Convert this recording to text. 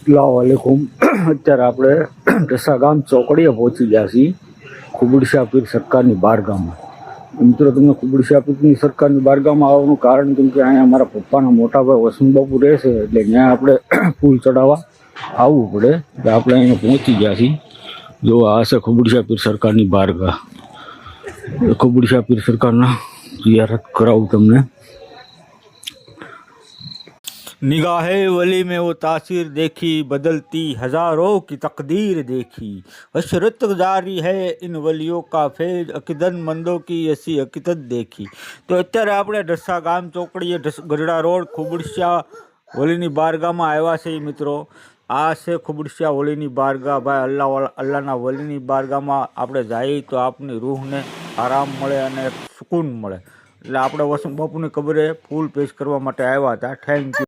अस्सलामुअलैकुम। અત્યારે આપણે ઢસા ગામ ચોકડીએ પહોંચી ગયા છીએ ખુબુડશા પીર સરકારની બારગામમાં। મિત્રો, તમને ખુબુડશા પીરની સરકારની બારગામમાં આવવાનું કારણ કેમ કે અહીંયા અમારા પપ્પાના મોટા ભાઈ વસંતબાપુ રહે છે, એટલે ત્યાં આપણે ફૂલ ચડાવવા આવવું પડે। એટલે આપણે અહીંયા પહોંચી ગયા છીએ। જો આ છે ખુબુડશા પીર સરકારની બારગાહ। ખુબુડશા પીર સરકારના ઝિયારત કરાવું તમને। निगाहे वली में वो तासीर देखी, बदलती हजारों की तकदीर देखी। हशरत जारी है इन वलियों का फैज, अकीदत मंदों की ऐसी हकीकत देखी। तो અત્યારે આપણે ઢસા ગામ ચોકડીએ ગઢડા રોડ ખુબુડશા વલીની બારગાહમાં આવ્યા છે મિત્રો। આ છે ખુબુડશા વલીની બારગાહ। ભાઈ અલ્લાહના વલીની બારગાહમાં આપણે જઈએ તો આપની રૂહને આરામ મળે અને સુકૂન મળે। એટલે આપણે વસંત બાપુની કબરે ફૂલ પેશ કરવા માટે આવ્યા હતા। Thank you.